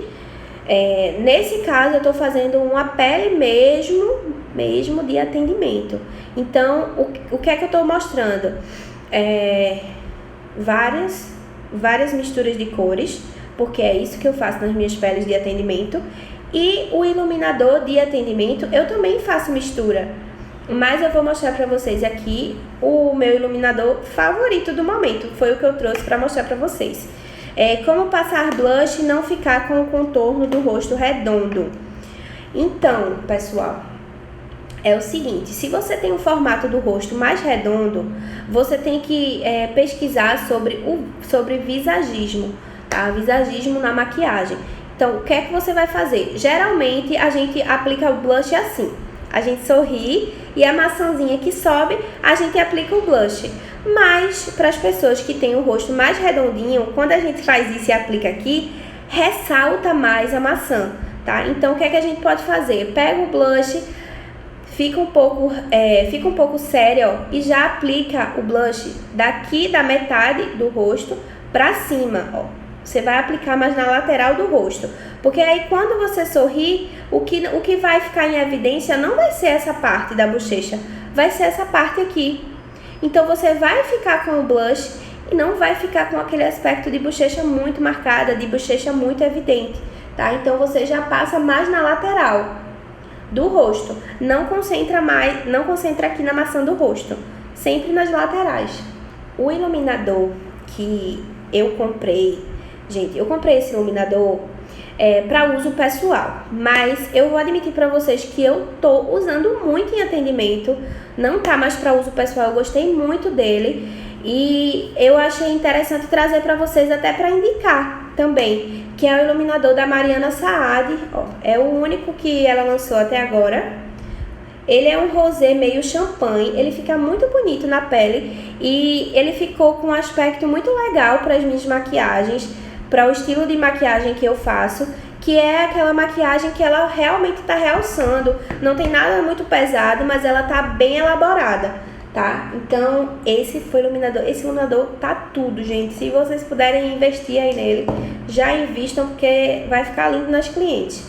Nesse caso, eu tô fazendo uma pele mesmo de atendimento. Então, o que é que eu tô mostrando? Várias misturas de cores, porque é isso que eu faço nas minhas peles de atendimento. E o iluminador de atendimento eu também faço mistura, mas eu vou mostrar pra vocês aqui o meu iluminador favorito do momento. Foi o que eu trouxe pra mostrar pra vocês. Como passar blush e não ficar com o contorno do rosto redondo. Então, pessoal, é o seguinte, se você tem um formato do rosto mais redondo, você tem que pesquisar sobre visagismo, tá? Visagismo na maquiagem. Então, o que é que você vai fazer? Geralmente, a gente aplica o blush assim. A gente sorri e a maçãzinha que sobe, a gente aplica o blush. Mas para as pessoas que têm o rosto mais redondinho, quando a gente faz isso e aplica aqui, ressalta mais a maçã, tá? Então o que é que a gente pode fazer? Pega o blush, fica um pouco sério, ó, e já aplica o blush daqui da metade do rosto pra cima, ó. Você vai aplicar mais na lateral do rosto, porque aí quando você sorrir, o que vai ficar em evidência não vai ser essa parte da bochecha, vai ser essa parte aqui. Então você vai ficar com o blush e não vai ficar com aquele aspecto de bochecha muito marcada, de bochecha muito evidente, tá? Então você já passa mais na lateral do rosto, não concentra aqui na maçã do rosto, sempre nas laterais. O iluminador que eu comprei, gente, eu comprei esse iluminador para uso pessoal, mas eu vou admitir para vocês que eu tô usando muito em atendimento, não tá mais para uso pessoal, eu gostei muito dele e eu achei interessante trazer para vocês até para indicar também, que é o iluminador da Mariana Saad, ó, é o único que ela lançou até agora. Ele é um rosé meio champanhe, ele fica muito bonito na pele e ele ficou com um aspecto muito legal para as minhas maquiagens, para o estilo de maquiagem que eu faço, que é aquela maquiagem que ela realmente está realçando, não tem nada muito pesado, mas ela tá bem elaborada, tá? Então, esse iluminador tá tudo, gente. Se vocês puderem investir aí nele, já invistam, porque vai ficar lindo nas clientes.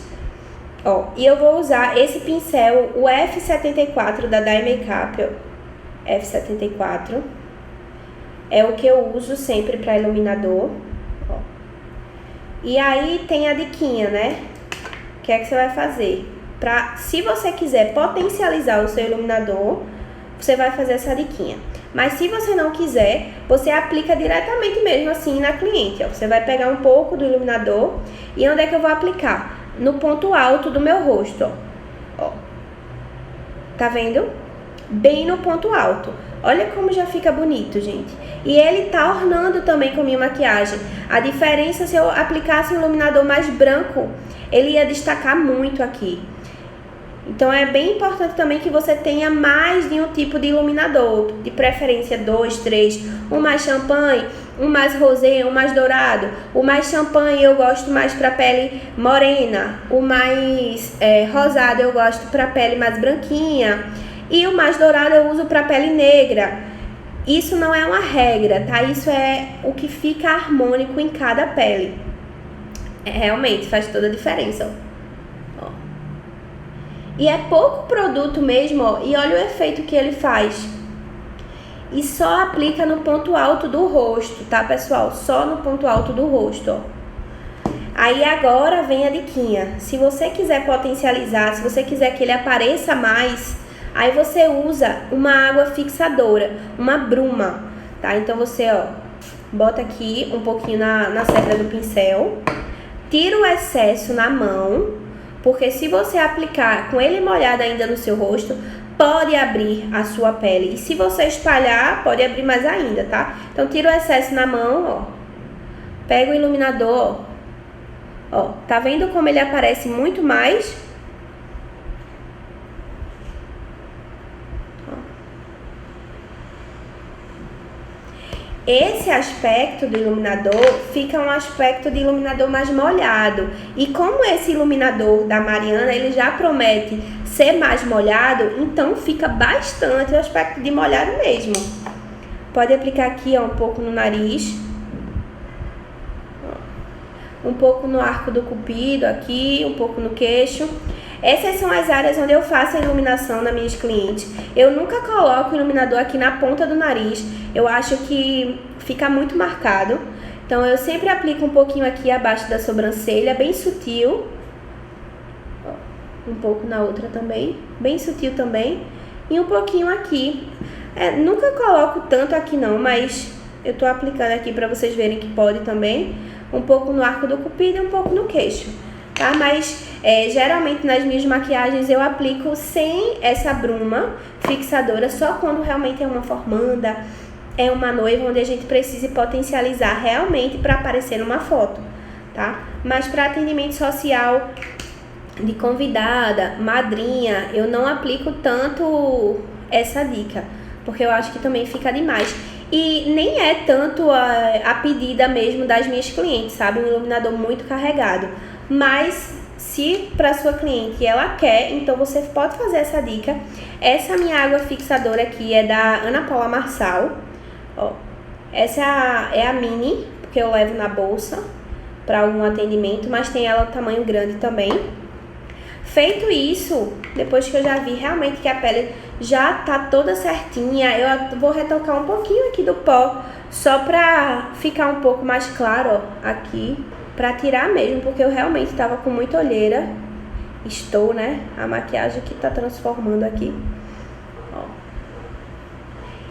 Ó, e eu vou usar esse pincel, o F74 da Dye Makeup, ó. F74 é o que eu uso sempre para iluminador. Ó. E aí tem a diquinha, né? O que é que você vai fazer? Se você quiser potencializar o seu iluminador, você vai fazer essa diquinha. Mas se você não quiser, você aplica diretamente mesmo assim na cliente, ó. Você vai pegar um pouco do iluminador e onde é que eu vou aplicar? No ponto alto do meu rosto, ó. Tá vendo? Bem no ponto alto. Olha como já fica bonito, gente. E ele tá ornando também com minha maquiagem. A diferença, se eu aplicasse um iluminador mais branco, ele ia destacar muito aqui. Então é bem importante também que você tenha mais de um tipo de iluminador, de preferência 2, 3, um mais champanhe, um mais rosé, um mais dourado. O mais champanhe eu gosto mais para pele morena, o mais rosado eu gosto para pele mais branquinha e o mais dourado eu uso para pele negra. Isso não é uma regra, tá? Isso é o que fica harmônico em cada pele. Realmente faz toda a diferença, ó. E é pouco produto mesmo, ó, e olha o efeito que ele faz. E só aplica no ponto alto do rosto, tá, pessoal? Só no ponto alto do rosto, ó. Aí agora vem a diquinha. Se você quiser potencializar, se você quiser que ele apareça mais, aí você usa uma água fixadora, uma bruma, tá? Então você, ó, bota aqui um pouquinho na cerda do pincel, tira o excesso na mão, porque se você aplicar com ele molhado ainda no seu rosto, pode abrir a sua pele. E se você espalhar, pode abrir mais ainda, tá? Então tira o excesso na mão, ó. Pega o iluminador, ó. Tá vendo como ele aparece muito mais? Esse aspecto do iluminador fica um aspecto de iluminador mais molhado. E como esse iluminador da Mariana, ele já promete ser mais molhado, então fica bastante o aspecto de molhado mesmo. Pode aplicar aqui, ó, um pouco no nariz. Um pouco no arco do cupido aqui, um pouco no queixo. Essas são as áreas onde eu faço a iluminação nas minhas clientes. Eu nunca coloco o iluminador aqui na ponta do nariz. Eu acho que fica muito marcado. Então eu sempre aplico um pouquinho aqui abaixo da sobrancelha, bem sutil. Um pouco na outra também, bem sutil também. E um pouquinho aqui. Nunca coloco tanto aqui não, mas eu tô aplicando aqui para vocês verem que pode também. Um pouco no arco do cupido e um pouco no queixo, tá? Mas geralmente nas minhas maquiagens eu aplico sem essa bruma fixadora, só quando realmente é uma formanda, é uma noiva, onde a gente precise potencializar realmente para aparecer numa foto, tá? Mas para atendimento social de convidada, madrinha, eu não aplico tanto essa dica, porque eu acho que também fica demais. E nem é tanto a pedida mesmo das minhas clientes, sabe? Um iluminador muito carregado. Mas se para sua cliente ela quer, então você pode fazer essa dica. Essa minha água fixadora aqui é da Ana Paula Marçal. Ó, essa é a mini, porque eu levo na bolsa para algum atendimento, mas tem ela tamanho grande também. Feito isso, depois que eu já vi realmente que a pele já tá toda certinha, eu vou retocar um pouquinho aqui do pó, só pra ficar um pouco mais claro, ó, aqui, pra tirar mesmo, porque eu realmente tava com muita olheira. Estou, né? A maquiagem que tá transformando aqui. Ó.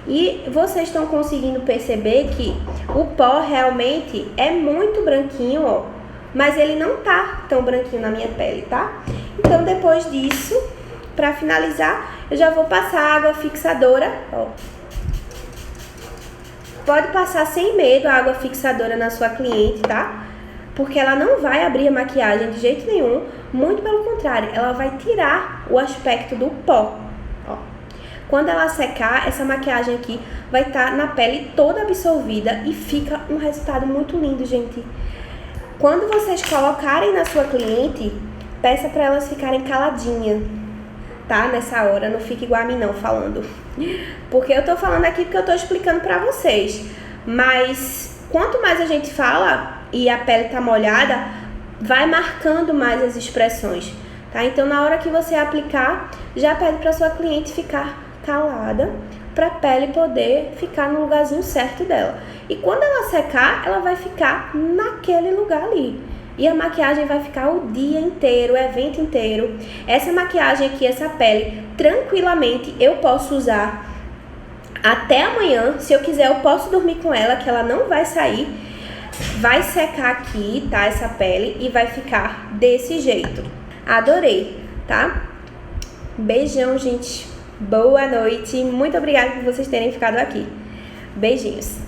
E vocês estão conseguindo perceber que o pó realmente é muito branquinho, ó, mas ele não tá tão branquinho na minha pele, tá? Então, depois disso, pra finalizar, eu já vou passar a água fixadora, ó. Pode passar sem medo a água fixadora na sua cliente, tá? Porque ela não vai abrir a maquiagem de jeito nenhum, muito pelo contrário, ela vai tirar o aspecto do pó, ó. Quando ela secar, essa maquiagem aqui vai estar na pele toda absorvida e fica um resultado muito lindo, gente. Quando vocês colocarem na sua cliente, peça para elas ficarem caladinhas, tá? Nessa hora, não fique igual a mim não falando. Porque eu tô falando aqui porque eu tô explicando pra vocês. Mas quanto mais a gente fala e a pele tá molhada, vai marcando mais as expressões, tá? Então, na hora que você aplicar, já pede pra sua cliente ficar calada, pra pele poder ficar no lugarzinho certo dela. E quando ela secar, ela vai ficar naquele lugar ali. E a maquiagem vai ficar o dia inteiro, o evento inteiro. Essa maquiagem aqui, essa pele, tranquilamente eu posso usar até amanhã. Se eu quiser, eu posso dormir com ela, que ela não vai sair. Vai secar aqui, tá? Essa pele e vai ficar desse jeito. Adorei, tá? Beijão, gente. Boa noite. Muito obrigada por vocês terem ficado aqui. Beijinhos.